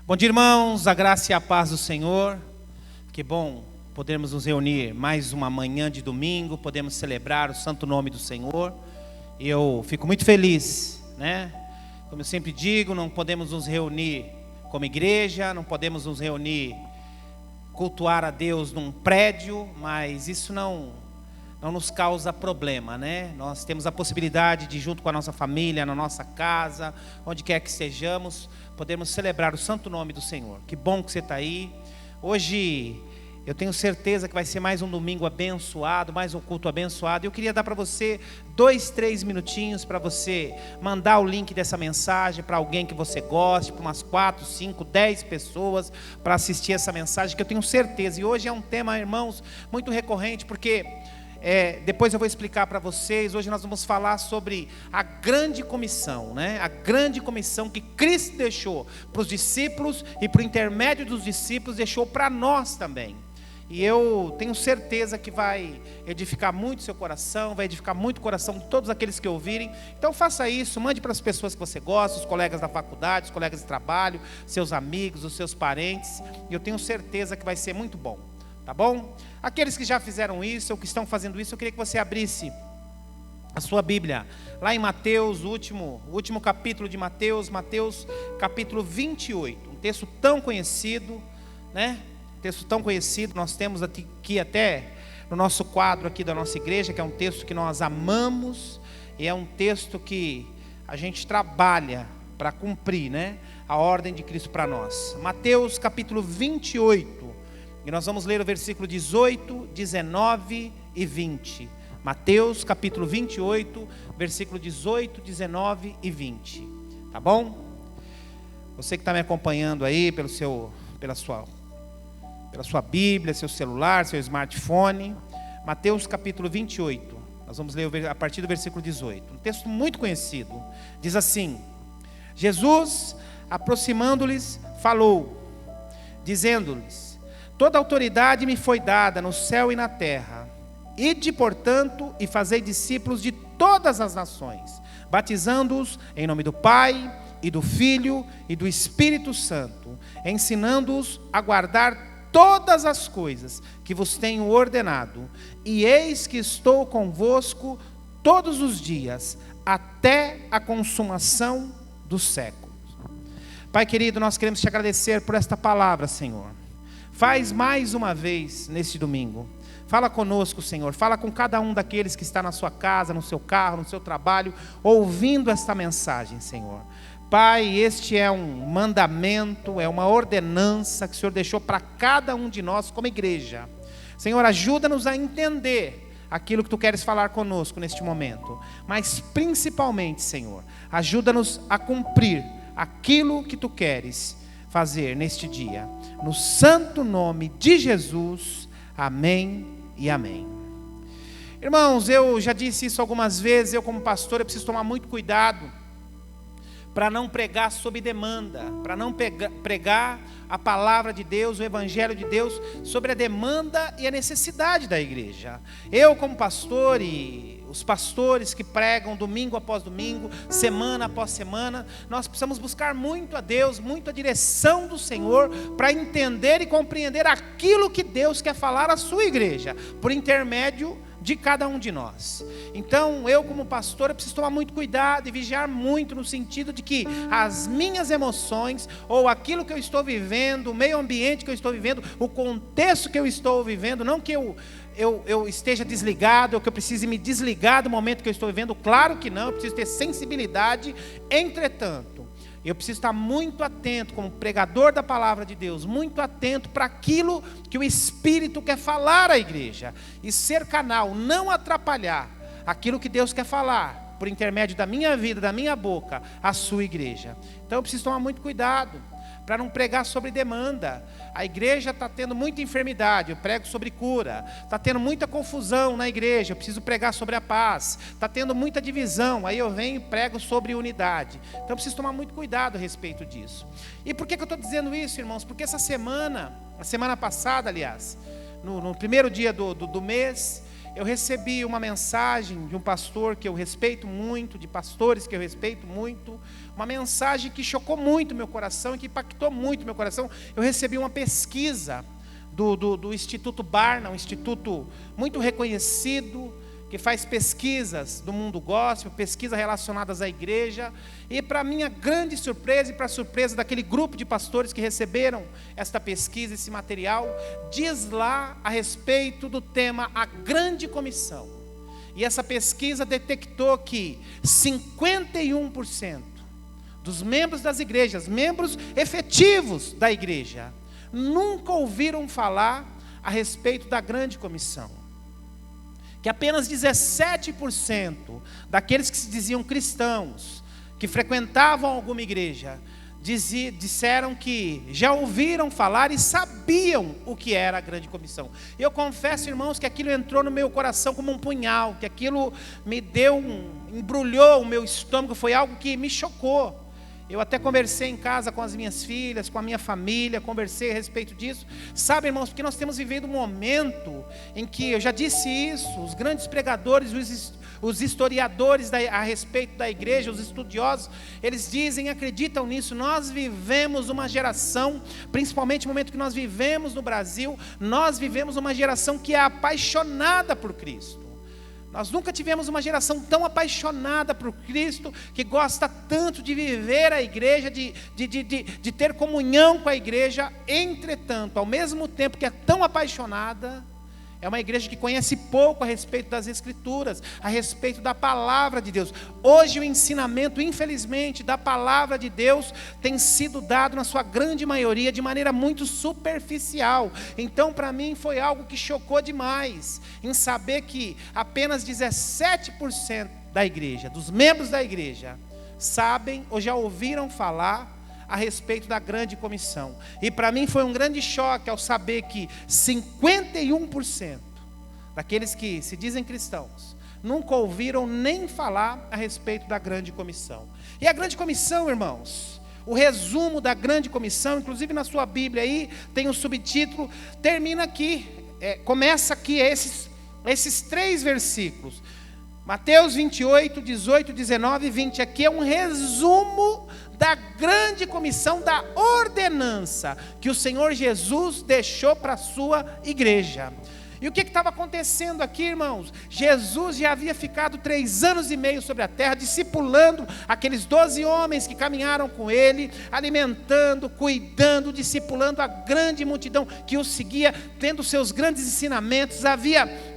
Bom dia, irmãos, a graça e a paz do Senhor. Que bom podermos nos reunir mais uma manhã de domingo, podemos celebrar o santo nome do Senhor. Eu fico muito feliz, né? Como eu sempre digo, não podemos nos reunir como igreja, não podemos nos reunir, cultuar a Deus num prédio, mas isso não nos causa problema, né? Nós temos a possibilidade de, junto com a nossa família, na nossa casa, onde quer que estejamos, podemos celebrar o santo nome do Senhor. Que bom que você está aí. Hoje eu tenho certeza que vai ser mais um domingo abençoado, mais um culto abençoado. Eu queria dar para você 2-3 minutinhos para você mandar o link dessa mensagem para alguém que você goste, para umas 4, 5, 10 pessoas para assistir essa mensagem, que eu tenho certeza. E hoje é um tema, irmãos, muito recorrente, porque depois eu vou explicar para vocês. Hoje nós vamos falar sobre a grande comissão, né? A grande comissão que Cristo deixou para os discípulos e por intermédio dos discípulos deixou para nós também. E eu tenho certeza que vai edificar muito seu coração, vai edificar muito o coração de todos aqueles que ouvirem. Então faça isso, mande para as pessoas que você gosta, os colegas da faculdade, os colegas de trabalho, seus amigos, os seus parentes. E eu tenho certeza que vai ser muito bom. Tá bom? Aqueles que já fizeram isso, ou que estão fazendo isso, eu queria que você abrisse a sua Bíblia lá em Mateus, o último capítulo de Mateus, Mateus capítulo 28, um texto tão conhecido, né? Texto tão conhecido, nós temos aqui até no nosso quadro aqui da nossa igreja, que é um texto que nós amamos, e é um texto que a gente trabalha para cumprir, né? A ordem de Cristo para nós. Mateus capítulo 28, e nós vamos ler o versículo 18, 19 e 20. Mateus capítulo 28, versículo 18, 19 e 20. Tá bom? Você que está me acompanhando aí pela sua Bíblia, seu celular, seu smartphone. Mateus capítulo 28. Nós vamos ler a partir do versículo 18. Um texto muito conhecido. Diz assim: Jesus, aproximando-lhes, falou, dizendo-lhes: toda autoridade me foi dada no céu e na terra. Ide, portanto, e fazei discípulos de todas as nações, batizando-os em nome do Pai, e do Filho, e do Espírito Santo, ensinando-os a guardar todas as coisas que vos tenho ordenado. E eis que estou convosco todos os dias, até a consumação dos séculos. Pai querido, nós queremos te agradecer por esta palavra, Senhor. Faz mais uma vez neste domingo. Fala conosco, Senhor. Fala com cada um daqueles que está na sua casa, no seu carro, no seu trabalho, ouvindo esta mensagem, Senhor. Pai, este é um mandamento, é uma ordenança que o Senhor deixou para cada um de nós como igreja. Senhor, ajuda-nos a entender aquilo que Tu queres falar conosco neste momento. Mas principalmente, Senhor, ajuda-nos a cumprir aquilo que Tu queres fazer neste dia. No santo nome de Jesus, amém e amém. Irmãos, eu já disse isso algumas vezes, eu como pastor, eu preciso tomar muito cuidado para não pregar sob demanda, para não pregar a palavra de Deus, o evangelho de Deus, sobre a demanda e a necessidade da igreja. Eu como pastor e os pastores que pregam domingo após domingo, semana após semana, nós precisamos buscar muito a Deus, muito a direção do Senhor, para entender e compreender aquilo que Deus quer falar à sua igreja, por intermédio de cada um de nós. Então eu como pastor, eu preciso tomar muito cuidado e vigiar muito, no sentido de que as minhas emoções, ou aquilo que eu estou vivendo, o meio ambiente que eu estou vivendo, o contexto que eu estou vivendo, não que eu esteja desligado, ou que eu precise me desligar do momento que eu estou vivendo, claro que não, eu preciso ter sensibilidade. Entretanto, eu preciso estar muito atento, como pregador da palavra de Deus, muito atento para aquilo que o Espírito quer falar à igreja, e ser canal, não atrapalhar aquilo que Deus quer falar, por intermédio da minha vida, da minha boca, à sua igreja. Então eu preciso tomar muito cuidado, para não pregar sobre demanda. A igreja está tendo muita enfermidade, eu prego sobre cura. Está tendo muita confusão na igreja, eu preciso pregar sobre a paz. Está tendo muita divisão, aí eu venho e prego sobre unidade. Então eu preciso tomar muito cuidado a respeito disso. E por que eu estou dizendo isso, irmãos? Porque essa semana, a semana passada, aliás, no primeiro dia do mês, eu recebi uma mensagem de um pastor que eu respeito muito, de pastores que eu respeito muito, uma mensagem que chocou muito meu coração e que impactou muito meu coração. Eu recebi uma pesquisa do Instituto Barna, um instituto muito reconhecido, que faz pesquisas do mundo gospel, pesquisas relacionadas à igreja, e para minha grande surpresa e para a surpresa daquele grupo de pastores que receberam esta pesquisa, esse material, diz lá a respeito do tema A Grande Comissão. E essa pesquisa detectou que 51% dos membros das igrejas, membros efetivos da igreja, nunca ouviram falar a respeito da Grande Comissão. Que apenas 17% daqueles que se diziam cristãos, que frequentavam alguma igreja, disseram que já ouviram falar e sabiam o que era a Grande Comissão. Eu confesso, irmãos, que aquilo entrou no meu coração como um punhal, que aquilo me embrulhou o meu estômago, foi algo que me chocou. Eu até conversei em casa com as minhas filhas, com a minha família, conversei a respeito disso. Sabe, irmãos, porque nós temos vivido um momento em que, eu já disse isso, os grandes pregadores, os historiadores a respeito da igreja, os estudiosos, eles dizem, acreditam nisso. Nós vivemos uma geração, principalmente no momento que nós vivemos no Brasil, nós vivemos uma geração que é apaixonada por Cristo. Nós nunca tivemos uma geração tão apaixonada por Cristo, que gosta tanto de viver a igreja, de ter comunhão com a igreja. Entretanto, ao mesmo tempo que é tão apaixonada, é uma igreja que conhece pouco a respeito das Escrituras, a respeito da palavra de Deus. Hoje o ensinamento, infelizmente, da palavra de Deus tem sido dado na sua grande maioria de maneira muito superficial. Então, para mim, foi algo que chocou demais, em saber que apenas 17% da igreja, dos membros da igreja, sabem ou já ouviram falar a respeito da Grande Comissão. E para mim foi um grande choque ao saber que 51% daqueles que se dizem cristãos nunca ouviram nem falar a respeito da Grande Comissão. E a Grande Comissão, irmãos, o resumo da Grande Comissão, inclusive na sua Bíblia aí, tem um subtítulo, termina aqui, começa aqui esses 3 versículos. Mateus 28, 18, 19 e 20, aqui é um resumo da grande comissão, da ordenança que o Senhor Jesus deixou para a sua igreja. E o que estava acontecendo aqui, irmãos? Jesus já havia ficado 3 anos e meio sobre a terra, discipulando aqueles 12 homens que caminharam com ele, alimentando, cuidando, discipulando a grande multidão que o seguia, tendo seus grandes ensinamentos. Havia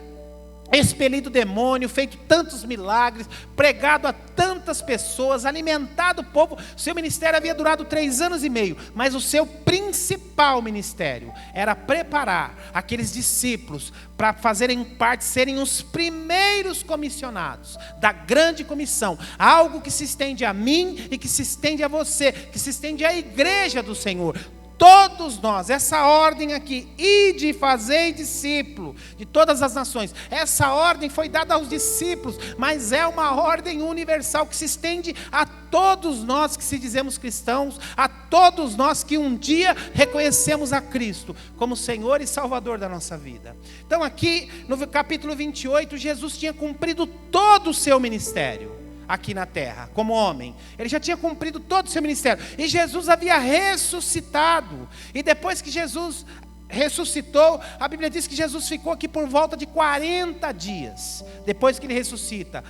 expelido demônio, feito tantos milagres, pregado a tantas pessoas, alimentado o povo. Seu ministério havia durado 3 anos e meio, mas o seu principal ministério era preparar aqueles discípulos para fazerem parte, serem os primeiros comissionados da grande comissão, algo que se estende a mim e que se estende a você, que se estende à igreja do Senhor. Todos nós, essa ordem aqui, ide, fazei discípulo de todas as nações, essa ordem foi dada aos discípulos, mas é uma ordem universal que se estende a todos nós que se dizemos cristãos, a todos nós que um dia reconhecemos a Cristo como Senhor e Salvador da nossa vida. Então aqui no capítulo 28, Jesus tinha cumprido todo o seu ministério aqui na terra, como homem. Ele já tinha cumprido todo o seu ministério. E Jesus havia ressuscitado. E depois que Jesus ressuscitou, a Bíblia diz que Jesus ficou aqui por volta de 40 dias. Depois que ele ressuscita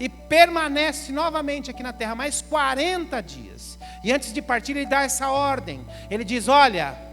e permanece novamente aqui na terra, mais 40 dias. E antes de partir, ele dá essa ordem. Ele diz, olha,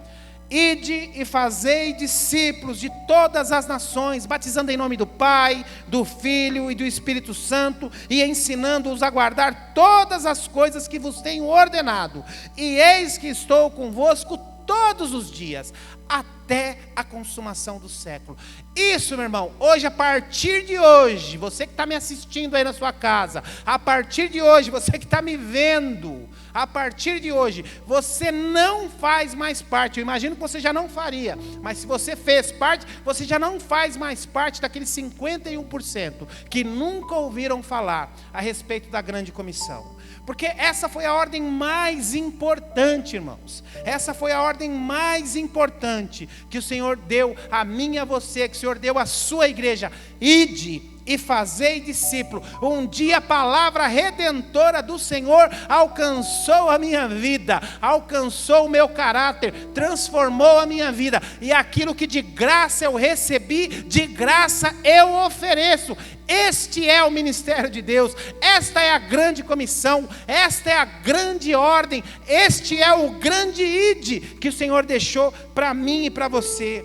ide e fazei discípulos de todas as nações, batizando em nome do Pai, do Filho e do Espírito Santo, e ensinando-os a guardar todas as coisas que vos tenho ordenado. E eis que estou convosco todos os dias, até a consumação do século. Isso, meu irmão, hoje, a partir de hoje, você que está me assistindo aí na sua casa, a partir de hoje, você que está me vendo a partir de hoje, você não faz mais parte. Eu imagino que você já não faria, mas se você fez parte, você já não faz mais parte daqueles 51% que nunca ouviram falar a respeito da grande comissão. Porque essa foi a ordem mais importante, irmãos. Essa foi a ordem mais importante que o Senhor deu a mim e a você, que o Senhor deu à sua igreja. Ide e fazei discípulo. Um dia a palavra redentora do Senhor alcançou a minha vida, alcançou o meu caráter, transformou a minha vida. E aquilo que de graça eu recebi, de graça eu ofereço. Este é o ministério de Deus, esta é a grande comissão, esta é a grande ordem, este é o grande ide que o Senhor deixou para mim e para você,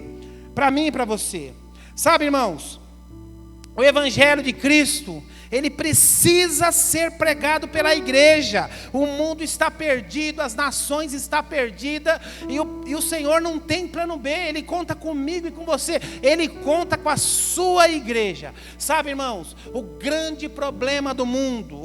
para mim e para você. Sabe, irmãos, o Evangelho de Cristo, ele precisa ser pregado pela igreja. O mundo está perdido, as nações estão perdidas, e o Senhor não tem plano B. Ele conta comigo e com você, Ele conta com a sua igreja. Sabe, irmãos, o grande problema do mundo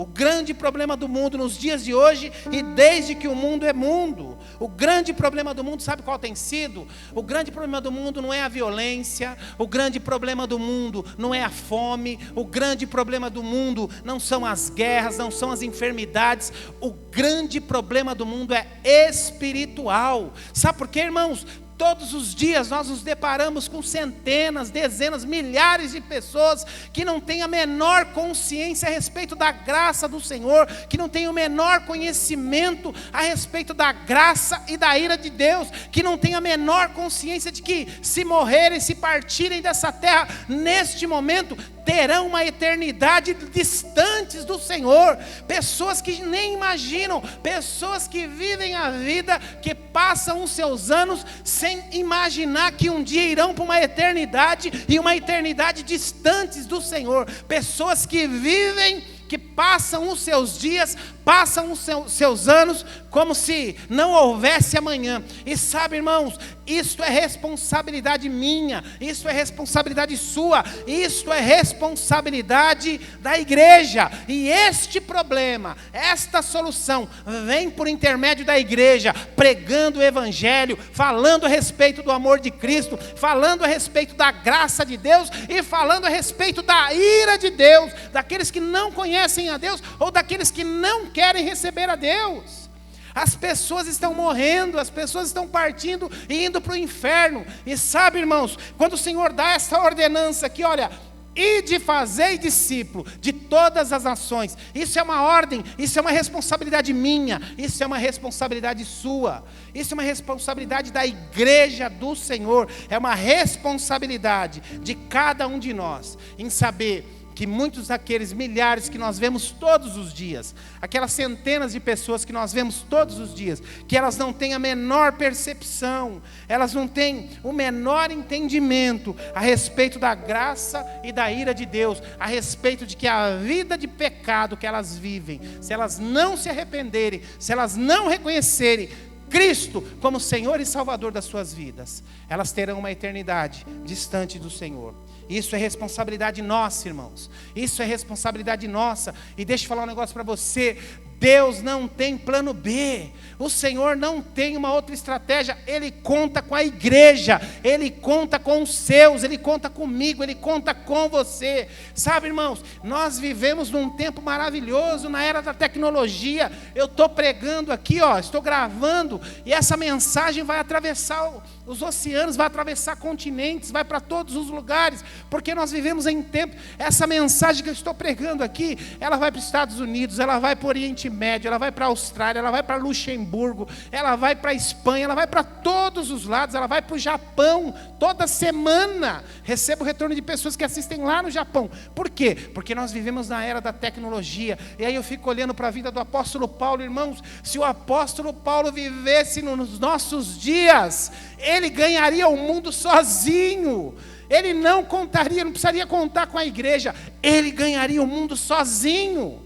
nos dias de hoje, e desde que o mundo é mundo, o grande problema do mundo, sabe qual tem sido? O grande problema do mundo não é a violência, o grande problema do mundo não é a fome, o grande problema do mundo não são as guerras, não são as enfermidades. O grande problema do mundo é espiritual. Sabe por quê, irmãos? Todos os dias nós nos deparamos com centenas, dezenas, milhares de pessoas que não têm a menor consciência a respeito da graça do Senhor, que não têm o menor conhecimento a respeito da graça e da ira de Deus, que não têm a menor consciência de que se morrerem, se partirem dessa terra, neste momento, terão uma eternidade distantes do Senhor. Pessoas que nem imaginam, pessoas que vivem a vida, que passam os seus anos sem imaginar que um dia irão para uma eternidade, e uma eternidade distantes do Senhor. Pessoas que vivem, que passam os seus dias, passam os seus anos como se não houvesse amanhã. E sabe, irmãos, isto é responsabilidade minha, isso é responsabilidade sua, isto é responsabilidade da igreja. E este problema, esta solução vem por intermédio da igreja, pregando o evangelho, falando a respeito do amor de Cristo, falando a respeito da graça de Deus, e falando a respeito da ira de Deus, daqueles que não conhecem a Deus, ou daqueles que não querem receber a Deus. As pessoas estão morrendo, as pessoas estão partindo e indo para o inferno. E sabe, irmãos, quando o Senhor dá essa ordenança aqui, olha, ide fazei discípulo de todas as nações, isso é uma ordem, isso é uma responsabilidade minha, isso é uma responsabilidade sua, isso é uma responsabilidade da igreja do Senhor, é uma responsabilidade de cada um de nós, em saber que muitos daqueles milhares que nós vemos todos os dias, aquelas centenas de pessoas que nós vemos todos os dias, que elas não têm a menor percepção, elas não têm o menor entendimento a respeito da graça e da ira de Deus, a respeito de que a vida de pecado que elas vivem, se elas não se arrependerem, se elas não reconhecerem Cristo como Senhor e Salvador das suas vidas, elas terão uma eternidade distante do Senhor. Isso é responsabilidade nossa, irmãos. Isso é responsabilidade nossa. E deixa eu falar um negócio para você. Deus não tem plano B. O Senhor não tem uma outra estratégia. Ele conta com a igreja. Ele conta com os seus. Ele conta comigo. Ele conta com você. Sabe, irmãos, nós vivemos num tempo maravilhoso, na era da tecnologia. Eu estou pregando aqui, estou gravando, e essa mensagem vai atravessar os oceanos, vai atravessar continentes, vai para todos os lugares, porque nós vivemos em tempo. Essa mensagem que eu estou pregando aqui, ela vai para os Estados Unidos, ela vai para o Oriente Médio, ela vai para a Austrália, ela vai para Luxemburgo, ela vai para a Espanha, ela vai para todos os lados, ela vai para o Japão. Toda semana recebo retorno de pessoas que assistem lá no Japão. Por quê? Porque nós vivemos na era da tecnologia. E aí eu fico olhando para a vida do apóstolo Paulo, irmãos. Se o apóstolo Paulo vivesse nos nossos dias, ele ganharia o mundo sozinho. Ele não precisaria contar com a igreja. Ele ganharia o mundo sozinho,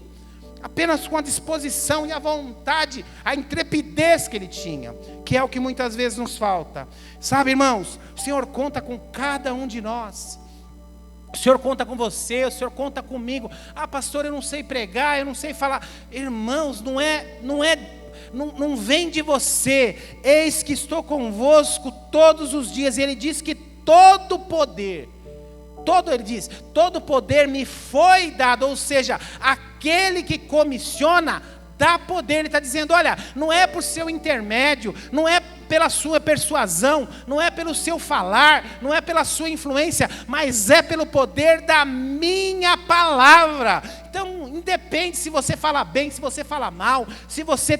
apenas com a disposição e a vontade, a intrepidez que ele tinha, que é o que muitas vezes nos falta. Sabe, irmãos, o Senhor conta com cada um de nós. O Senhor conta com você, o Senhor conta comigo. Ah, pastor, eu não sei pregar, eu não sei falar. Irmãos, não é não vem de você. Eis que estou convosco todos os dias. E ele diz que todo poder, ele diz, todo poder me foi dado, ou seja, aquele que comissiona, dá poder. Ele está dizendo, olha, não é por seu intermédio, não é pela sua persuasão, não é pelo seu falar, não é pela sua influência, mas é pelo poder da minha palavra. Então, independe se você fala bem, se você fala mal, se você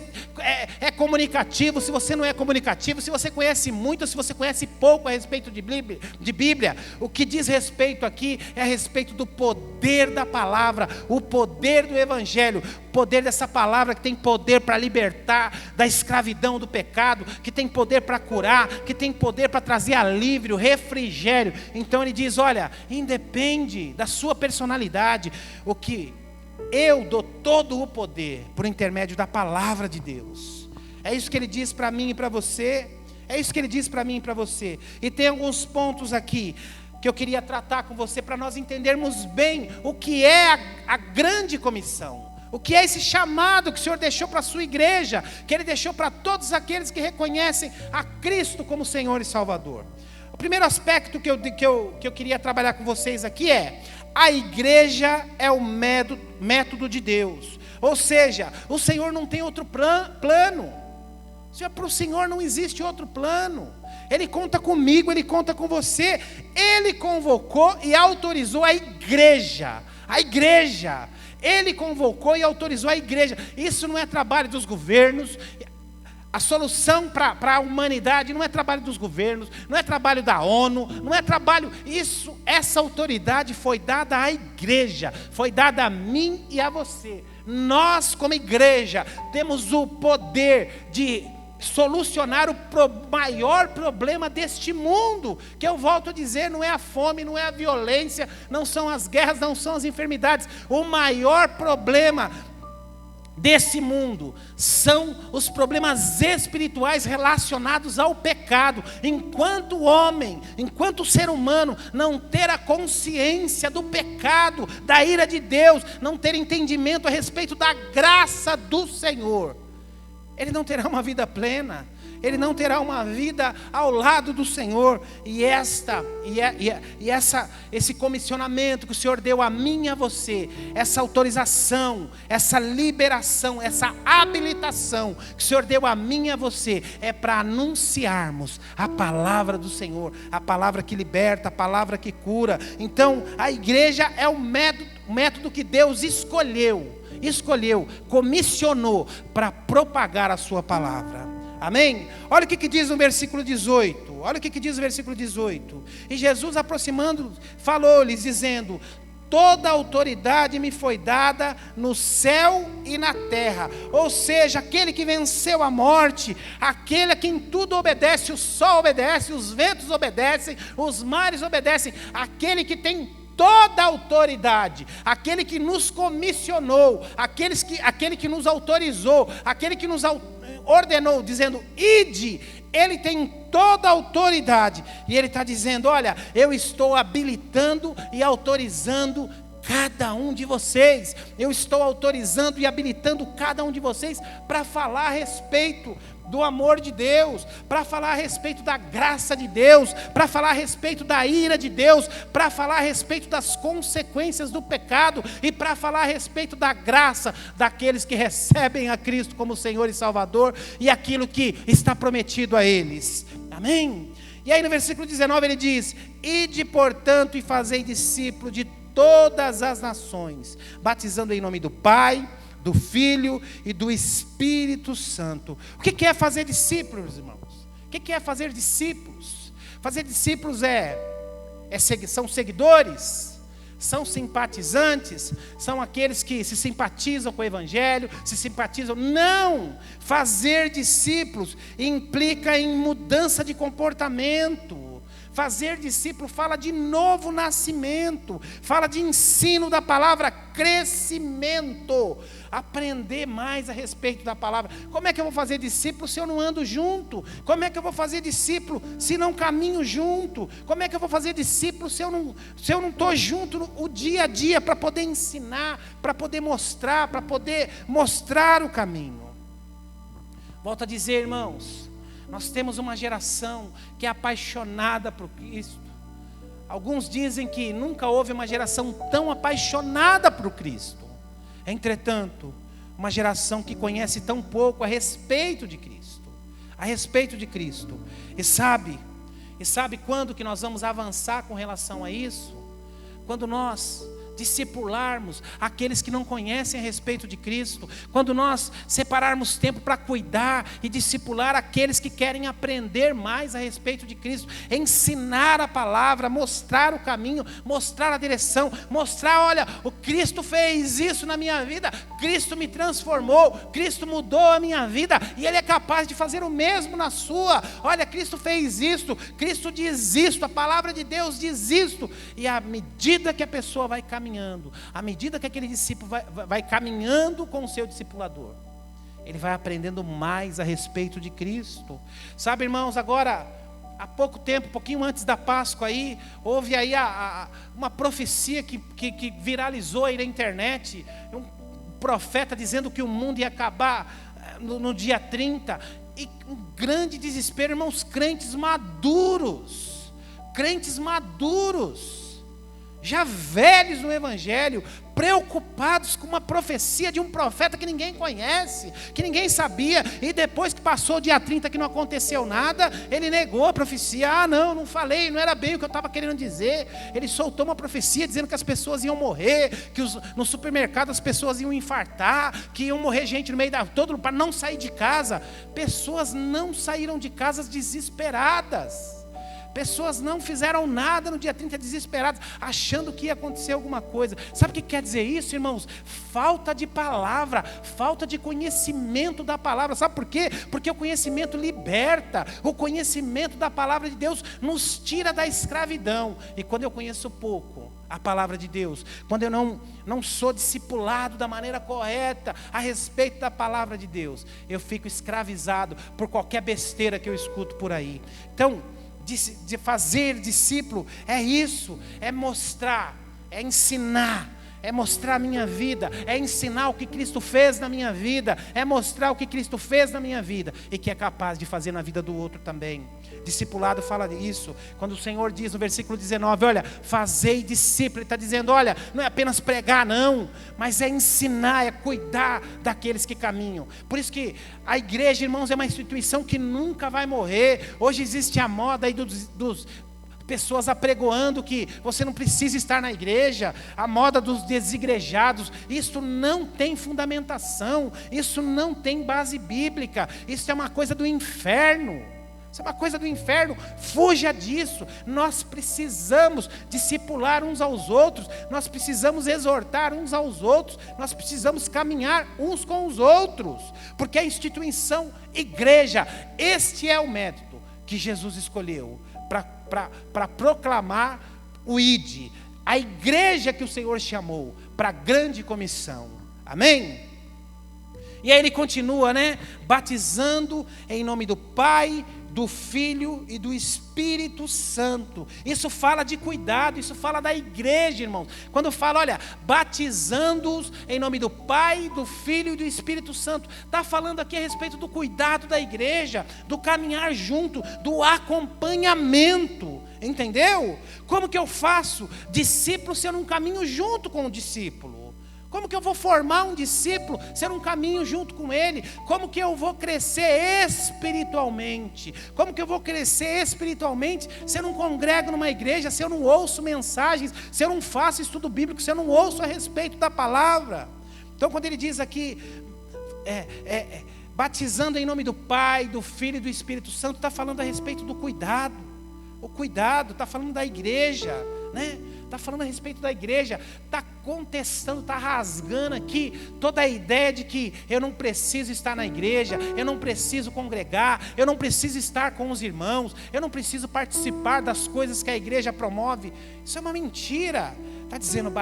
é comunicativo, se você não é comunicativo, se você conhece muito ou se você conhece pouco a respeito de Bíblia, o que diz respeito aqui é a respeito do poder da palavra, o poder do Evangelho, o poder dessa palavra que tem poder para libertar da escravidão do pecado, que tem poder para curar, que tem poder para trazer alívio, refrigério. Então ele diz, olha, independe da sua personalidade, o que eu dou todo o poder por intermédio da palavra de Deus. É isso que ele diz para mim e para você. É isso que ele diz para mim e para você. E tem alguns pontos aqui que eu queria tratar com você para nós entendermos bem o que é a grande comissão. O que é esse chamado que o Senhor deixou para a sua igreja, que Ele deixou para todos aqueles que reconhecem a Cristo como Senhor e Salvador. O primeiro aspecto que eu queria trabalhar com vocês aqui é: a igreja é o método de Deus. Ou seja, o Senhor não tem outro plano. Para o Senhor não existe outro plano. Ele conta comigo, Ele conta com você. Ele convocou e autorizou a igreja. Ele convocou e autorizou a igreja. Isso não é trabalho dos governos. A solução para a humanidade não é trabalho dos governos, não é trabalho da ONU, não é trabalho. Essa autoridade foi dada à igreja, foi dada a mim e a você. Nós, como igreja, temos o poder de solucionar o maior problema deste mundo, que eu volto a dizer, não é a fome, não é a violência, não são as guerras, não são as enfermidades. O maior problema desse mundo são os problemas espirituais relacionados ao pecado. Enquanto homem, enquanto ser humano não ter a consciência do pecado, da ira de Deus, não ter entendimento a respeito da graça do Senhor, ele não terá uma vida plena, ele não terá uma vida ao lado do Senhor. E esse comissionamento que o Senhor deu a mim e a você, essa autorização, essa liberação, essa habilitação que o Senhor deu a mim e a você, é para anunciarmos a palavra do Senhor, a palavra que liberta, a palavra que cura. Então a igreja é o método que Deus escolheu, comissionou para propagar a sua palavra. Amém? Olha o que diz no versículo 18. E Jesus, aproximando, falou-lhes, dizendo: toda autoridade me foi dada no céu e na terra. Ou seja, aquele que venceu a morte, aquele a quem tudo obedece, o sol obedece, os ventos obedecem, os mares obedecem, aquele que tem toda a autoridade, aquele que nos comissionou, aquele que nos autorizou, aquele que nos ordenou, dizendo: ide, ele tem toda a autoridade. E ele está dizendo: olha, eu estou habilitando e autorizando cada um de vocês. Eu estou autorizando e habilitando cada um de vocês para falar a respeito do amor de Deus, para falar a respeito da graça de Deus, para falar a respeito da ira de Deus, para falar a respeito das consequências do pecado e para falar a respeito da graça daqueles que recebem a Cristo como Senhor e Salvador e aquilo que está prometido a eles. Amém? E aí no versículo 19 ele diz: ide portanto e fazei discípulos de todas as nações, batizando em nome do Pai, do Filho e do Espírito Santo. O que é fazer discípulos, irmãos? O que é fazer discípulos? Fazer discípulos são seguidores, são simpatizantes, são aqueles que se simpatizam com o Evangelho, se simpatizam. Não! Fazer discípulos implica em mudança de comportamento. Fazer discípulo fala de novo nascimento, fala de ensino da palavra, crescimento, aprender mais a respeito da palavra. Como é que eu vou fazer discípulo se eu não ando junto? Como é que eu vou fazer discípulo se não caminho junto? Como é que eu vou fazer discípulo se eu não estou junto o dia a dia para poder ensinar, para poder mostrar o caminho? Volto a dizer, irmãos, nós temos uma geração que é apaixonada por Cristo. Alguns dizem que nunca houve uma geração tão apaixonada por Cristo. Entretanto, uma geração que conhece tão pouco a respeito de Cristo. A respeito de Cristo. E sabe quando que nós vamos avançar com relação a isso? Quando nós discipularmos aqueles que não conhecem a respeito de Cristo, quando nós separarmos tempo para cuidar e discipular aqueles que querem aprender mais a respeito de Cristo, ensinar a palavra, mostrar o caminho, mostrar a direção, mostrar, olha, o Cristo fez isso na minha vida, Cristo me transformou, Cristo mudou a minha vida, e Ele é capaz de fazer o mesmo na sua. Olha, Cristo fez isto, Cristo diz isto, a palavra de Deus diz isto, e à medida que a pessoa vai caminhando, à medida que aquele discípulo vai caminhando com o seu discipulador, ele vai aprendendo mais a respeito de Cristo. Sabe, irmãos, agora, há pouco tempo, um pouquinho antes da Páscoa aí, houve aí uma profecia que viralizou aí na internet, um profeta dizendo que o mundo ia acabar no dia 30, e um grande desespero, irmãos, crentes maduros, já velhos no Evangelho, preocupados com uma profecia de um profeta que ninguém conhece, que ninguém sabia, e depois que passou o dia 30 que não aconteceu nada, ele negou a profecia. Não falei, não era bem o que eu estava querendo dizer. Ele soltou uma profecia dizendo que as pessoas iam morrer, que no supermercado as pessoas iam infartar, que iam morrer gente no meio todo para não sair de casa. Pessoas não saíram de casa desesperadas. Pessoas não fizeram nada no dia 30 desesperadas, achando que ia acontecer alguma coisa. Sabe o que quer dizer isso, irmãos? Falta de palavra, falta de conhecimento da palavra. Sabe por quê? Porque o conhecimento liberta, o conhecimento da palavra de Deus nos tira da escravidão. E quando eu conheço pouco a palavra de Deus, quando eu não sou discipulado da maneira correta a respeito da palavra de Deus, eu fico escravizado por qualquer besteira que eu escuto por aí. Então, de fazer discípulo é isso, é mostrar, é ensinar, é mostrar a minha vida, é ensinar o que Cristo fez na minha vida, é mostrar o que Cristo fez na minha vida e que é capaz de fazer na vida do outro também. Discipulado fala disso, quando o Senhor diz no versículo 19, olha, fazei discípulo, Ele está dizendo, olha, não é apenas pregar não, mas é ensinar, é cuidar daqueles que caminham. Por isso que a igreja, irmãos, é uma instituição que nunca vai morrer. Hoje existe a moda aí dos pessoas apregoando que você não precisa estar na igreja, a moda dos desigrejados. Isso não tem fundamentação, isso não tem base bíblica, isso é uma coisa do inferno. Isso é uma coisa do inferno, fuja disso. Nós precisamos discipular uns aos outros, nós precisamos exortar uns aos outros, nós precisamos caminhar uns com os outros, porque a instituição igreja, este é o método que Jesus escolheu para proclamar o ID, a igreja que o Senhor chamou para a grande comissão. Amém? E aí ele continua, batizando em nome do Pai, do Filho e do Espírito Santo. Isso fala de cuidado, isso fala da igreja, irmãos. Quando fala, olha, batizando-os em nome do Pai, do Filho e do Espírito Santo, está falando aqui a respeito do cuidado da igreja, do caminhar junto, do acompanhamento. Entendeu? Como que eu faço discípulo se eu não caminho junto com o discípulo? Como que eu vou formar um discípulo se eu não caminho junto com ele? Como que eu vou crescer espiritualmente? Como que eu vou crescer espiritualmente se eu não congrego numa igreja, se eu não ouço mensagens, se eu não faço estudo bíblico, se eu não ouço a respeito da palavra? Então, quando ele diz aqui, batizando em nome do Pai, do Filho e do Espírito Santo, está falando a respeito do cuidado. O cuidado, está falando da igreja, está falando a respeito da igreja, está contestando, está rasgando aqui toda a ideia de que eu não preciso estar na igreja, eu não preciso congregar, eu não preciso estar com os irmãos, eu não preciso participar das coisas que a igreja promove. Isso é uma mentira. Está dizendo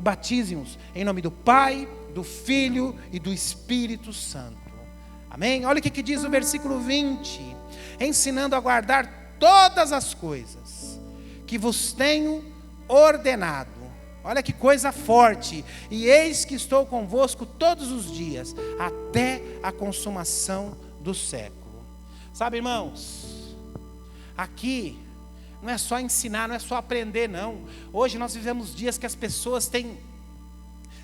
batizem-os em nome do Pai, do Filho e do Espírito Santo. Amém? Olha o que diz o versículo 20, ensinando a guardar todas as coisas que vos tenho ordenado. Olha que coisa forte. E eis que estou convosco todos os dias, até a consumação do século. Sabe, irmãos, aqui não é só ensinar, não é só aprender, não. Hoje nós vivemos dias que as pessoas têm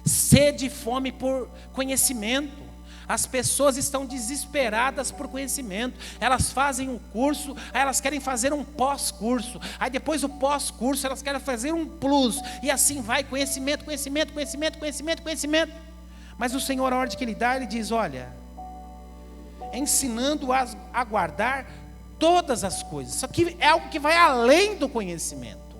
sede e fome por conhecimento. As pessoas estão desesperadas por conhecimento. Elas fazem um curso, aí elas querem fazer um pós-curso. Aí depois do pós-curso elas querem fazer um plus. E assim vai, conhecimento. Mas o Senhor, a ordem que Ele dá, Ele diz, olha, ensinando-as a guardar todas as coisas. Isso aqui é algo que vai além do conhecimento.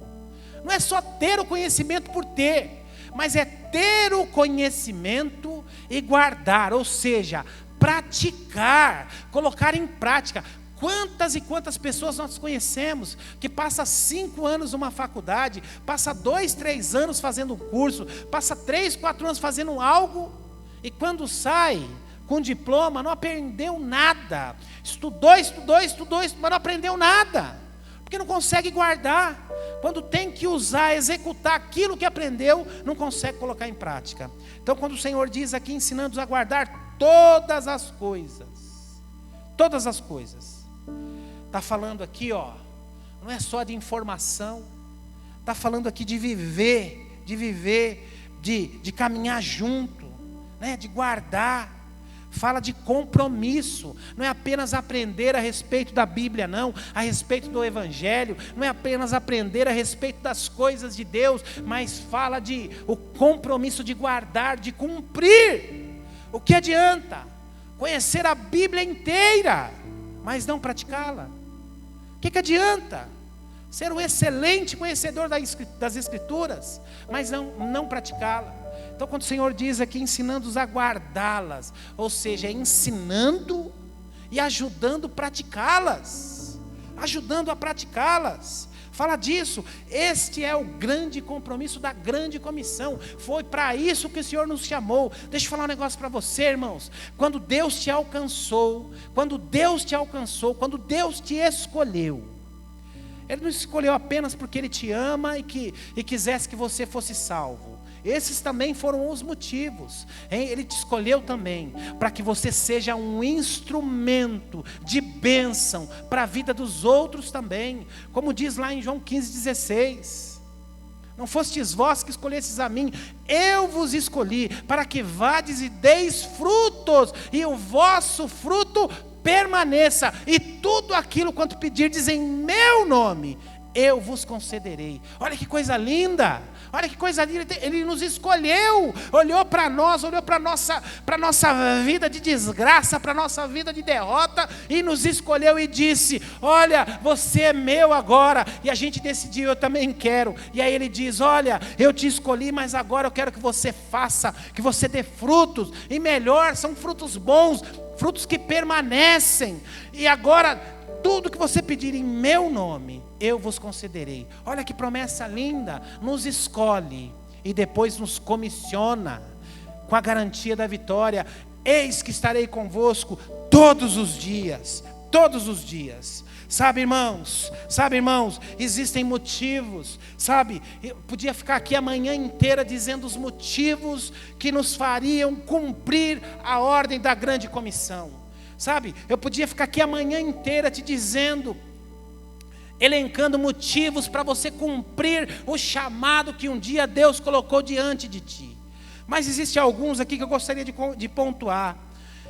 Não é só ter o conhecimento por ter, mas é ter o conhecimento e guardar, ou seja, praticar, colocar em prática. Quantas e quantas pessoas nós conhecemos que passa 5 anos numa faculdade, passa 2, 3 anos fazendo um curso, passa 3, 4 anos fazendo algo, e quando sai com diploma não aprendeu nada. Estudou, mas não aprendeu nada, porque não consegue guardar. Quando tem que usar, executar aquilo que aprendeu, não consegue colocar em prática. Então quando o Senhor diz aqui, ensinando-os a guardar todas as coisas, está falando aqui, ó, não é só de informação, está falando aqui de viver, de caminhar junto, né, de guardar. Fala de compromisso. Não é apenas aprender a respeito da Bíblia, não, a respeito do Evangelho. Não é apenas aprender a respeito das coisas de Deus, mas fala de o compromisso de guardar, de cumprir. O que adianta conhecer a Bíblia inteira, mas não praticá-la? O que adianta ser um excelente conhecedor das Escrituras, mas não praticá-la? Então quando o Senhor diz aqui, ensinando-os a guardá-las, ou seja, ensinando e ajudando a praticá-las, fala disso. Este é o grande compromisso da grande comissão. Foi para isso que o Senhor nos chamou. Deixa eu falar um negócio para você, irmãos. Quando Deus te alcançou, quando Deus te escolheu, Ele não escolheu apenas porque Ele te ama e quisesse que você fosse salvo. Esses também foram os motivos, hein? Ele te escolheu também para que você seja um instrumento de bênção para a vida dos outros também. Como diz lá em João 15,16: não fostes vós que escolhestes a mim, eu vos escolhi para que vades e deis frutos, e o vosso fruto permaneça, e tudo aquilo quanto pedirdes em meu nome, eu vos concederei. Olha que coisa linda, Ele nos escolheu, olhou para nós, olhou para a nossa vida de desgraça, para a nossa vida de derrota, e nos escolheu e disse, olha, você é meu agora. E a gente decidiu, eu também quero. E aí Ele diz, olha, eu te escolhi, mas agora eu quero que você faça, que você dê frutos, e melhor, são frutos bons, frutos que permanecem. E agora, tudo que você pedir em meu nome, eu vos concederei. Olha que promessa linda. Nos escolhe e depois nos comissiona com a garantia da vitória. Eis que estarei convosco todos os dias. Sabe, irmãos, existem motivos, sabe? Eu podia ficar aqui a manhã inteira dizendo os motivos que nos fariam cumprir a ordem da grande comissão. Sabe, eu podia ficar aqui a manhã inteira te dizendo, elencando motivos para você cumprir o chamado que um dia Deus colocou diante de ti. Mas existem alguns aqui que eu gostaria de pontuar.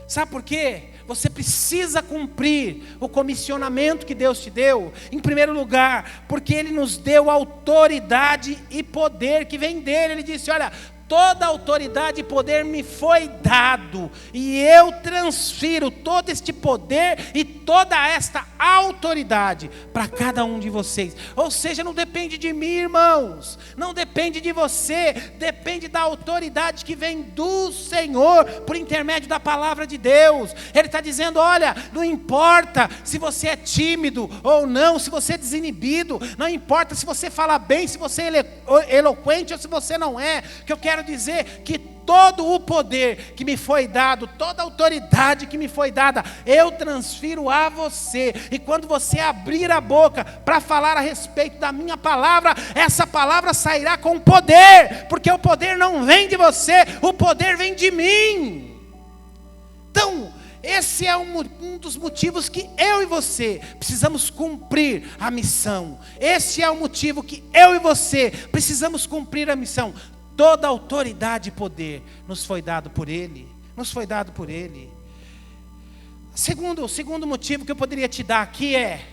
Sabe por quê? Você precisa cumprir o comissionamento que Deus te deu. Em primeiro lugar, porque Ele nos deu autoridade e poder que vem dEle. Ele disse, olha, toda autoridade e poder me foi dado, e eu transfiro todo este poder e toda esta autoridade para cada um de vocês. Ou seja, não depende de mim, irmãos, não depende de você, depende da autoridade que vem do Senhor, por intermédio da palavra de Deus. Ele está dizendo, olha, não importa se você é tímido ou não, se você é desinibido, não importa se você fala bem, se você é eloquente ou se você não é, que eu quero dizer que todo o poder que me foi dado, toda a autoridade que me foi dada, eu transfiro a você. E quando você abrir a boca para falar a respeito da minha palavra, essa palavra sairá com poder, porque o poder não vem de você, o poder vem de mim. Então, esse é um dos motivos que eu e você precisamos cumprir a missão. Esse é o motivo que eu e você precisamos cumprir a missão. Toda autoridade e poder nos foi dado por Ele. Nos foi dado por Ele. O segundo motivo que eu poderia te dar aqui é...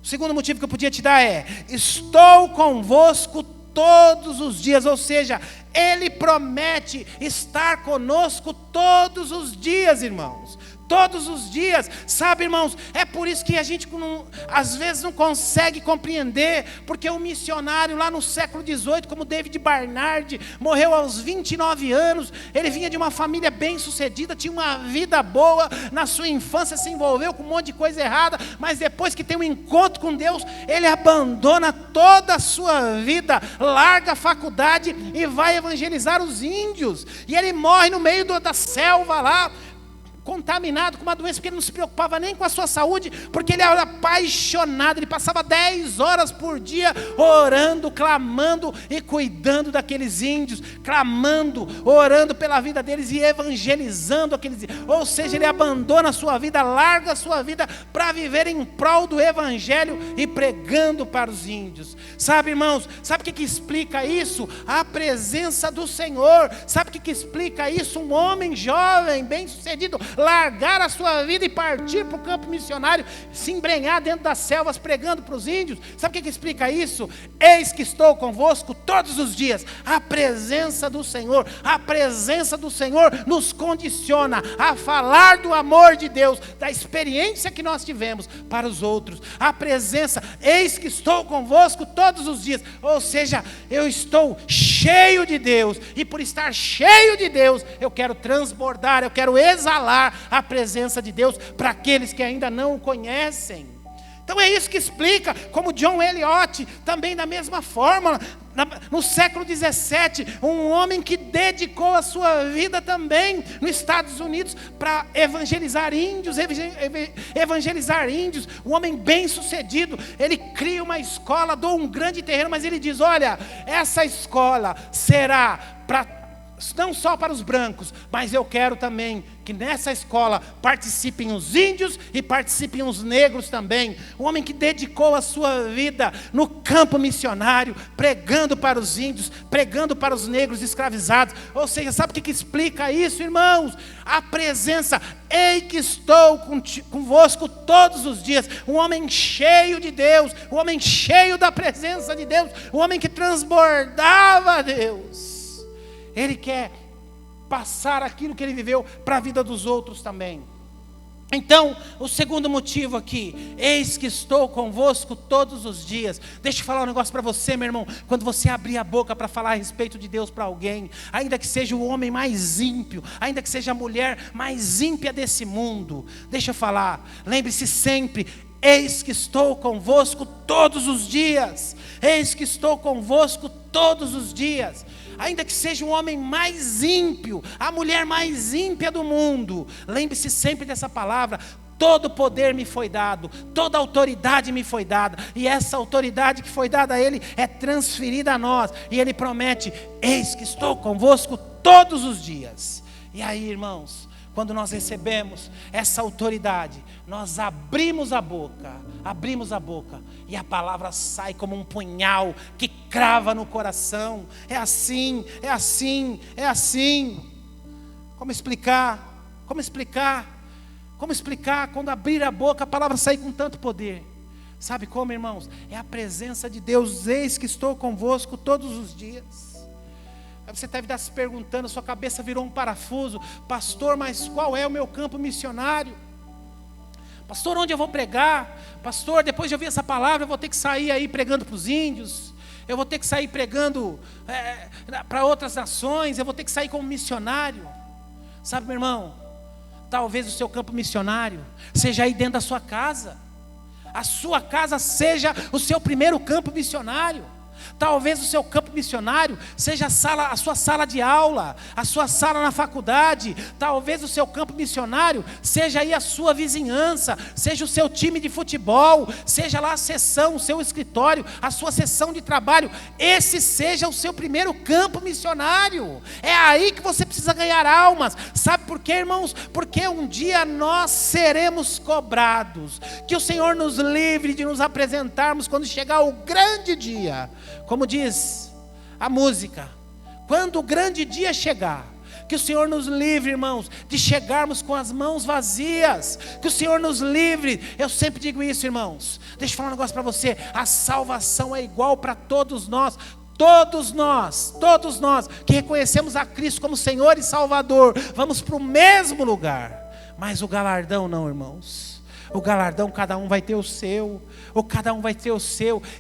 O segundo motivo que eu podia te dar é: estou convosco todos os dias. Ou seja, Ele promete estar conosco todos os dias, irmãos. Todos os dias, sabe, irmãos, é por isso que a gente às vezes não consegue compreender, porque um missionário lá no século XVIII, como David Barnard, morreu aos 29 anos, ele vinha de uma família bem sucedida, tinha uma vida boa, na sua infância se envolveu com um monte de coisa errada, mas depois que tem um encontro com Deus, ele abandona toda a sua vida, larga a faculdade e vai evangelizar os índios, e ele morre no meio da selva lá, contaminado com uma doença, porque ele não se preocupava nem com a sua saúde, porque ele era apaixonado, ele passava 10 horas por dia orando, clamando e cuidando daqueles índios, clamando, orando pela vida deles e evangelizando aqueles índios. Ou seja, ele abandona a sua vida, larga a sua vida para viver em prol do evangelho e pregando para os índios. Sabe, irmãos, sabe o que explica isso? A presença do Senhor. Sabe o que explica isso? Um homem jovem, bem sucedido, largar a sua vida e partir para o campo missionário, se embrenhar dentro das selvas pregando para os índios. Sabe o que explica isso? Eis que estou convosco todos os dias. A presença do Senhor nos condiciona a falar do amor de Deus, da experiência que nós tivemos para os outros. A presença, eis que estou convosco todos os dias. Ou seja, eu estou cheio de Deus, e por estar cheio de Deus, eu quero transbordar, eu quero exalar a presença de Deus para aqueles que ainda não o conhecem. Então é isso que explica, como John Eliot, também da mesma forma, no século XVII, um homem que dedicou a sua vida também nos Estados Unidos para evangelizar índios, um homem bem sucedido. Ele cria uma escola, doa um grande terreno, mas ele diz: olha, essa escola será não só para os brancos, mas eu quero também que nessa escola participem os índios e participem os negros também. Um homem que dedicou a sua vida no campo missionário, pregando para os índios, pregando para os negros escravizados. Ou seja, sabe o que explica isso, irmãos? A presença, ei que estou convosco todos os dias. Um homem cheio de Deus, um homem cheio da presença de Deus, um homem que transbordava a Deus. Ele quer passar aquilo que ele viveu para a vida dos outros também. Então, o segundo motivo aqui: eis que estou convosco todos os dias. Deixa eu falar um negócio para você, meu irmão. Quando você abrir a boca para falar a respeito de Deus para alguém, ainda que seja o homem mais ímpio, ainda que seja a mulher mais ímpia desse mundo, deixa eu falar, lembre-se sempre: eis que estou convosco todos os dias. Eis que estou convosco todos os dias. Ainda que seja o homem mais ímpio, a mulher mais ímpia do mundo, lembre-se sempre dessa palavra: todo poder me foi dado, toda autoridade me foi dada, e essa autoridade que foi dada a Ele é transferida a nós, e Ele promete: eis que estou convosco todos os dias. E aí, irmãos, quando nós recebemos essa autoridade, nós abrimos a boca, e a palavra sai como um punhal que crava no coração. É assim. Como explicar quando abrir a boca, a palavra sair com tanto poder? Sabe como, irmãos? É a presença de Deus. Eis que estou convosco todos os dias. Aí você deve estar se perguntando, sua cabeça virou um parafuso: pastor, mas qual é o meu campo missionário? Pastor, onde eu vou pregar? Pastor, depois de ouvir essa palavra, eu vou ter que sair aí pregando para os índios, eu vou ter que sair pregando para outras nações, eu vou ter que sair como missionário. Sabe, meu irmão, talvez o seu campo missionário seja aí dentro da sua casa. A sua casa seja o seu primeiro campo missionário. Talvez o seu campo missionário seja a sua sala de aula, a sua sala na faculdade. Talvez o seu campo missionário seja aí a sua vizinhança, seja o seu time de futebol, seja lá a sessão, o seu escritório, a sua sessão de trabalho. Esse seja o seu primeiro campo missionário. É aí que você precisa ganhar almas. Sabe por quê, irmãos? Porque um dia nós seremos cobrados. Que o Senhor nos livre de nos apresentarmos quando chegar o grande dia. Como diz a música, quando o grande dia chegar, que o Senhor nos livre, irmãos, de chegarmos com as mãos vazias, que o Senhor nos livre. Eu sempre digo isso, irmãos, deixa eu falar um negócio para você, a salvação é igual para todos nós que reconhecemos a Cristo como Senhor e Salvador, vamos para o mesmo lugar, mas o galardão não, irmãos. O galardão, cada um vai ter o seu.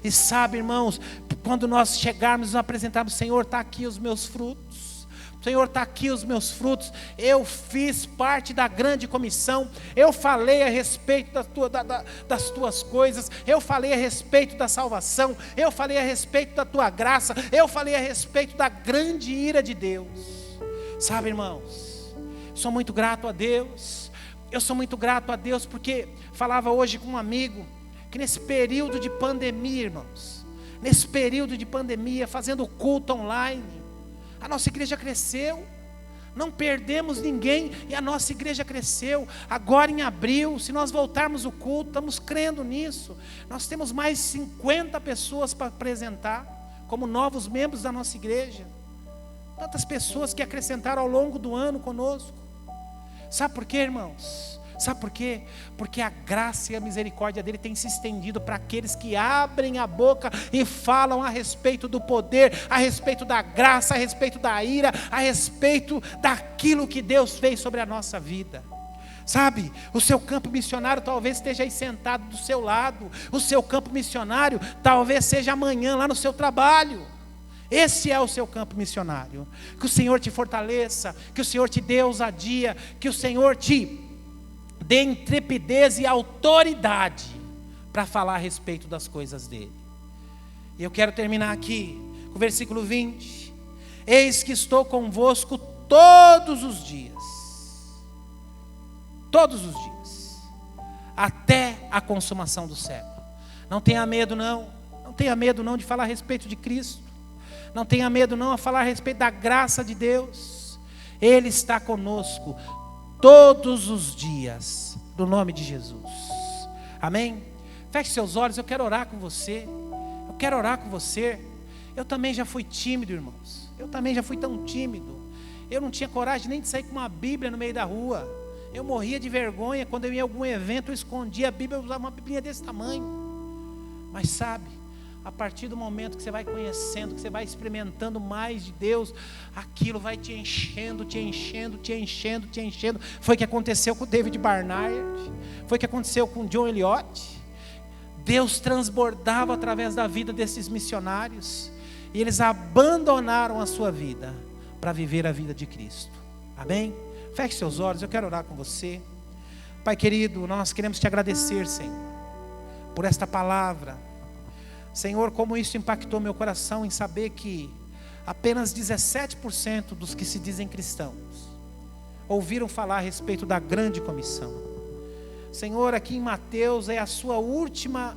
E sabe, irmãos, quando nós chegarmos e nos apresentarmos, Senhor, está aqui os meus frutos. Senhor, está aqui os meus frutos. Eu fiz parte da grande comissão. Eu falei a respeito das tuas coisas. Eu falei a respeito da salvação. Eu falei a respeito da tua graça. Eu falei a respeito da grande ira de Deus. Sabe, irmãos, sou muito grato a Deus. Eu sou muito grato a Deus porque falava hoje com um amigo que nesse período de pandemia, irmãos, nesse período de pandemia, fazendo culto online, a nossa igreja cresceu, não perdemos ninguém e a nossa igreja cresceu. Agora em abril, se nós voltarmos o culto, estamos crendo nisso, nós temos mais 50 pessoas para apresentar como novos membros da nossa igreja. Tantas pessoas que acrescentaram ao longo do ano conosco. Sabe por quê, irmãos? Sabe por quê? Porque a graça e a misericórdia dele tem se estendido para aqueles que abrem a boca e falam a respeito do poder, a respeito da graça, a respeito da ira, a respeito daquilo que Deus fez sobre a nossa vida. Sabe, o seu campo missionário talvez esteja aí sentado do seu lado. O seu campo missionário talvez seja amanhã lá no seu trabalho. Esse é o seu campo missionário. Que o Senhor te fortaleça, que o Senhor te dê ousadia, que o Senhor te dê intrepidez e autoridade para falar a respeito das coisas dele. E eu quero terminar aqui com o versículo 20. Eis que estou convosco todos os dias, até a consumação do século. Não tenha medo não tenha medo não de falar a respeito de Cristo. Não tenha medo não a falar a respeito da graça de Deus. Ele está conosco todos os dias, no nome de Jesus. Amém? Feche seus olhos, eu quero orar com você. Eu também já fui tímido, irmãos. Eu também já fui tão tímido. Eu não tinha coragem nem de sair com uma Bíblia no meio da rua. Eu morria de vergonha. Quando eu ia em algum evento, eu escondia a Bíblia, eu usava uma Bíblia desse tamanho. Mas sabe, a partir do momento que você vai conhecendo, que você vai experimentando mais de Deus, aquilo vai te enchendo. Foi o que aconteceu com o David Barnard, foi o que aconteceu com o John Eliot. Deus transbordava através da vida desses missionários, e eles abandonaram a sua vida para viver a vida de Cristo. Amém? Feche seus olhos, eu quero orar com você. Pai querido, nós queremos te agradecer, Senhor, por esta palavra. Senhor, como isso impactou meu coração em saber que apenas 17% dos que se dizem cristãos ouviram falar a respeito da grande comissão. Senhor, aqui em Mateus é a sua última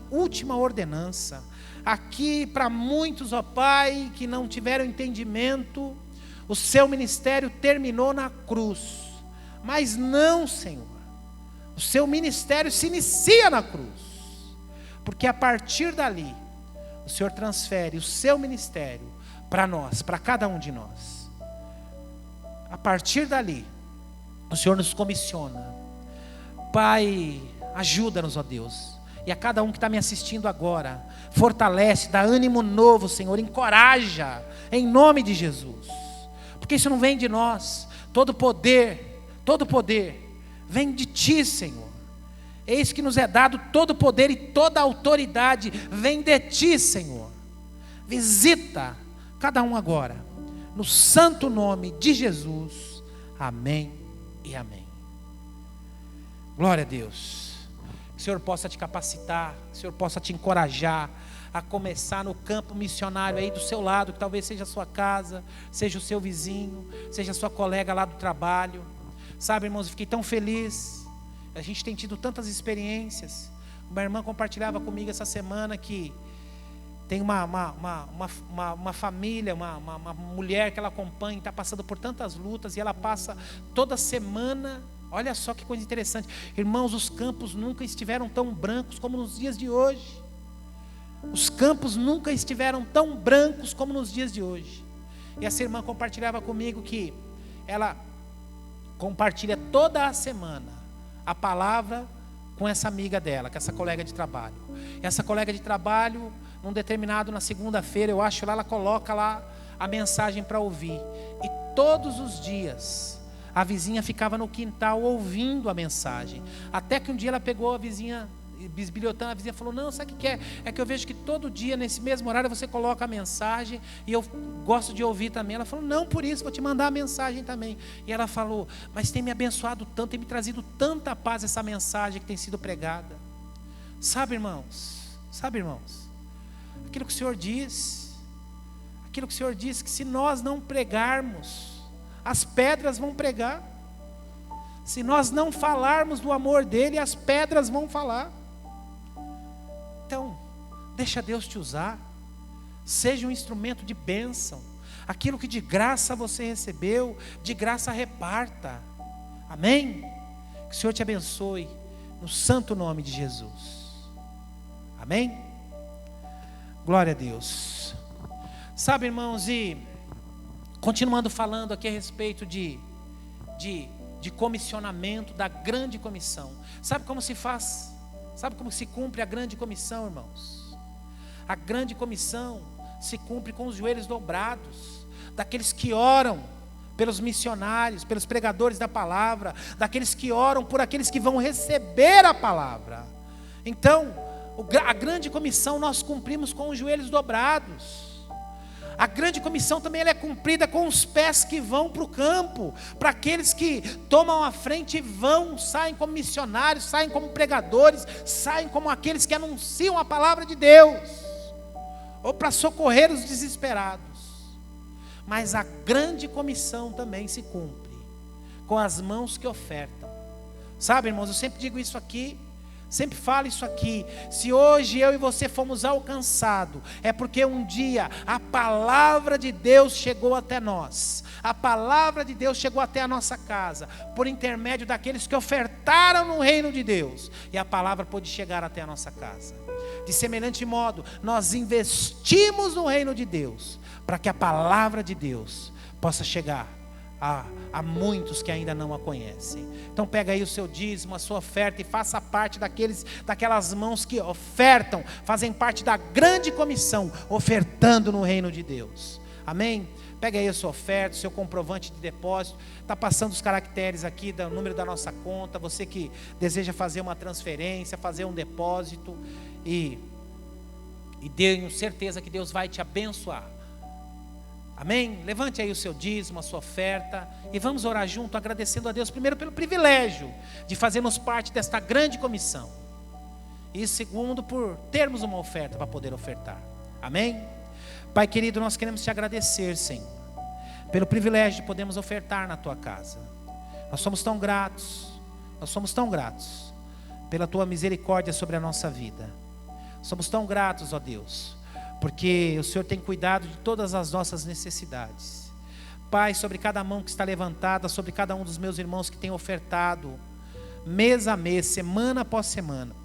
ordenança. Aqui para muitos, ó Pai, que não tiveram entendimento, o seu ministério terminou na cruz. Mas não, Senhor, o seu ministério se inicia na cruz, porque a partir dali o Senhor transfere o seu ministério para nós, para cada um de nós. A partir dali, o Senhor nos comissiona. Pai, ajuda-nos, ó Deus. E a cada um que está me assistindo agora, fortalece, dá ânimo novo, Senhor. Encoraja, em nome de Jesus. Porque isso não vem de nós. Todo poder vem de Ti, Senhor. Eis que nos é dado todo poder e toda autoridade vem de Ti, Senhor. Visita cada um agora, no santo nome de Jesus. Amém e amém. Glória a Deus. Que o Senhor possa te capacitar, que o Senhor possa te encorajar a começar no campo missionário aí do seu lado, que talvez seja a sua casa, seja o seu vizinho, seja a sua colega lá do trabalho. Sabe, irmãos, eu fiquei tão feliz. A gente tem tido tantas experiências. Uma irmã compartilhava comigo essa semana que tem uma família, uma mulher que ela acompanha, está passando por tantas lutas, e ela passa toda semana. Olha só que coisa interessante, irmãos, os campos nunca estiveram tão brancos como nos dias de hoje. Os campos nunca estiveram tão brancos como nos dias de hoje. E essa irmã compartilhava comigo que ela compartilha toda a semana a palavra com essa amiga dela, com essa colega de trabalho. E essa colega de trabalho, na segunda-feira, eu acho lá, ela coloca lá a mensagem para ouvir. E todos os dias a vizinha ficava no quintal ouvindo a mensagem. Até que um dia ela pegou a vizinha, bisbilhotando, a vizinha falou: não, sabe o que é? É que eu vejo que todo dia, nesse mesmo horário, você coloca a mensagem e eu gosto de ouvir também. Ela falou: não, por isso, vou te mandar a mensagem também. E ela falou: mas tem me abençoado tanto, tem me trazido tanta paz essa mensagem que tem sido pregada. Sabe, irmãos, aquilo que o Senhor diz, que se nós não pregarmos, as pedras vão pregar. Se nós não falarmos do amor dele, as pedras vão falar. Então, deixa Deus te usar. Seja um instrumento de bênção. Aquilo que de graça você recebeu, de graça reparta. Amém? Que o Senhor te abençoe, no santo nome de Jesus. Amém? Glória a Deus. Sabe, irmãos, e continuando falando aqui a respeito de comissionamento, da grande comissão. Sabe como se faz? Sabe como se cumpre a grande comissão, irmãos? A grande comissão se cumpre com os joelhos dobrados, daqueles que oram pelos missionários, pelos pregadores da palavra, daqueles que oram por aqueles que vão receber a palavra. Então, a grande comissão nós cumprimos com os joelhos dobrados. A grande comissão também ela é cumprida com os pés que vão para o campo, para aqueles que tomam a frente e saem como missionários, saem como pregadores, saem como aqueles que anunciam a palavra de Deus, ou para socorrer os desesperados. Mas a grande comissão também se cumpre com as mãos que ofertam. Sabe, irmãos, eu sempre digo isso aqui, sempre falo isso aqui. Se hoje eu e você fomos alcançados, é porque um dia a palavra de Deus chegou até nós. A palavra de Deus chegou até a nossa casa, por intermédio daqueles que ofertaram no reino de Deus. E a palavra pôde chegar até a nossa casa. De semelhante modo, nós investimos no reino de Deus, para que a palavra de Deus possa chegar a muitos que ainda não a conhecem. Então pega aí o seu dízimo, a sua oferta, e faça parte daquelas mãos que ofertam, fazem parte da grande comissão, ofertando no reino de Deus. Amém? Pega aí a sua oferta, o seu comprovante de depósito. Está passando os caracteres aqui do número da nossa conta. Você que deseja fazer uma transferência, fazer um depósito, e tenho certeza que Deus vai te abençoar. Amém? Levante aí o seu dízimo, a sua oferta, e vamos orar junto, agradecendo a Deus, primeiro pelo privilégio de fazermos parte desta grande comissão, e segundo por termos uma oferta para poder ofertar. Amém? Pai querido, nós queremos te agradecer, Senhor, pelo privilégio de podermos ofertar na tua casa. Nós somos tão gratos pela tua misericórdia sobre a nossa vida. Somos tão gratos, ó Deus, porque o Senhor tem cuidado de todas as nossas necessidades. Pai, sobre cada mão que está levantada, sobre cada um dos meus irmãos que tem ofertado, mês a mês, semana após semana,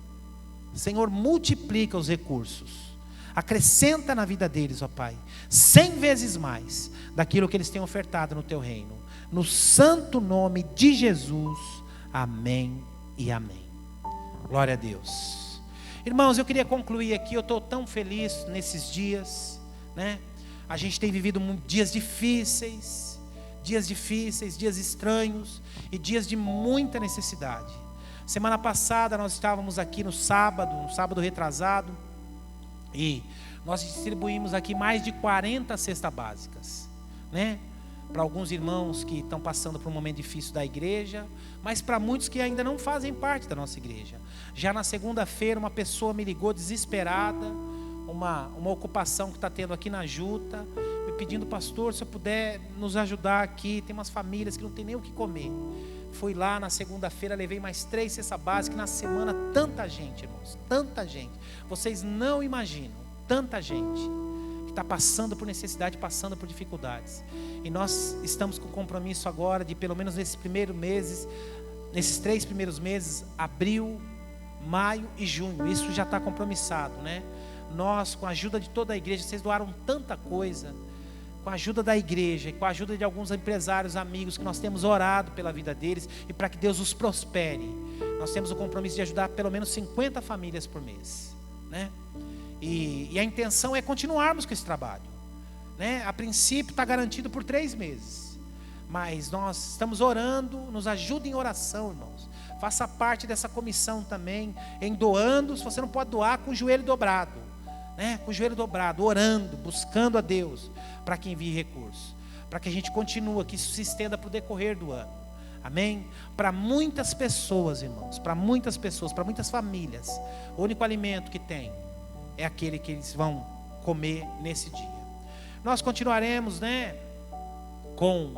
Senhor, multiplica os recursos, acrescenta na vida deles, ó Pai, 100 vezes mais daquilo que eles têm ofertado no teu reino. No santo nome de Jesus, amém e amém. Glória a Deus. Irmãos, eu queria concluir aqui. Eu estou tão feliz nesses dias, né? A gente tem vivido dias difíceis, dias estranhos e dias de muita necessidade. Semana passada nós estávamos aqui no sábado retrasado, e nós distribuímos aqui mais de 40 cestas básicas, né? Para alguns irmãos que estão passando por um momento difícil da igreja, mas para muitos que ainda não fazem parte da nossa igreja. Já na segunda-feira uma pessoa me ligou desesperada, uma ocupação que está tendo aqui na Juta, me pedindo, pastor, se eu puder nos ajudar aqui, tem umas famílias que não tem nem o que comer. Fui lá na segunda-feira, levei mais 3 cestas básicas, na semana tanta gente, irmãos, tanta gente, vocês não imaginam, tanta gente que está passando por necessidade, passando por dificuldades, e nós estamos com compromisso agora de pelo menos nesses 3 primeiros meses, abril, maio e junho, isso já está compromissado, né? Nós, com a ajuda de toda a igreja, vocês doaram tanta coisa, com a ajuda da igreja e com a ajuda de alguns empresários, amigos, que nós temos orado pela vida deles e para que Deus os prospere. Nós temos o compromisso de ajudar pelo menos 50 famílias por mês, né? E a intenção é continuarmos com esse trabalho, né? A princípio está garantido por 3 meses, mas nós estamos orando, nos ajude em oração, irmãos. Faça parte dessa comissão também, em doando. Se você não pode doar, com o joelho dobrado, né? Com o joelho dobrado, orando, buscando a Deus para que envie recursos, para que a gente continue, que isso se estenda para o decorrer do ano, amém? Para muitas pessoas, irmãos, para muitas pessoas, para muitas famílias, o único alimento que tem é aquele que eles vão comer nesse dia. Nós continuaremos, né, com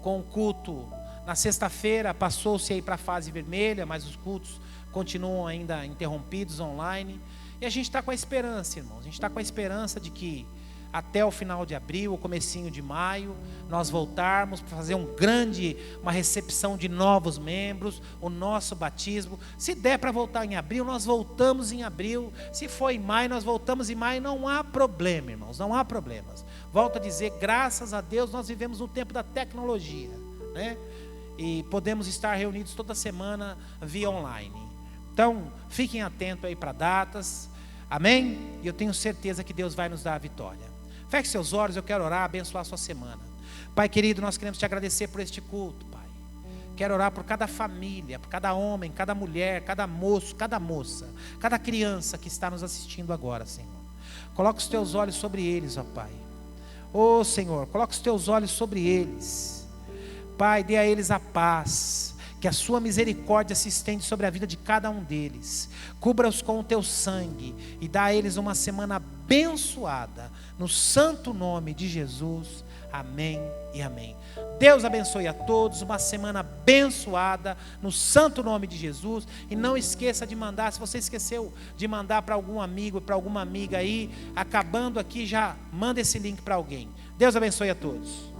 o culto. Na sexta-feira passou-se aí para a fase vermelha, mas os cultos continuam ainda interrompidos online. E a gente está com a esperança, irmãos, a gente está com a esperança de que até o final de abril, o comecinho de maio, nós voltarmos para fazer uma recepção de novos membros, o nosso batismo. Se der para voltar em abril, nós voltamos em abril. Se for em maio, nós voltamos em maio. Não há problema, irmãos, não há problemas. Volto a dizer, graças a Deus, nós vivemos no tempo da tecnologia, né? E podemos estar reunidos toda semana via online. Então, fiquem atentos aí para datas, amém? E eu tenho certeza que Deus vai nos dar a vitória. Feche seus olhos, eu quero orar, abençoar a sua semana. Pai querido, nós queremos te agradecer por este culto, Pai. Quero orar por cada família, por cada homem, cada mulher, cada moço, cada moça, cada criança que está nos assistindo agora, Senhor. Coloca os teus olhos sobre eles, ó Pai. Ô Senhor, coloca os teus olhos sobre eles. Pai, dê a eles a paz, que a sua misericórdia se estende sobre a vida de cada um deles. Cubra-os com o teu sangue e dá a eles uma semana abençoada, no santo nome de Jesus, amém e amém. Deus abençoe a todos, uma semana abençoada, no santo nome de Jesus. E não esqueça de mandar, se você esqueceu de mandar para algum amigo, para alguma amiga aí, acabando aqui, já manda esse link para alguém. Deus abençoe a todos.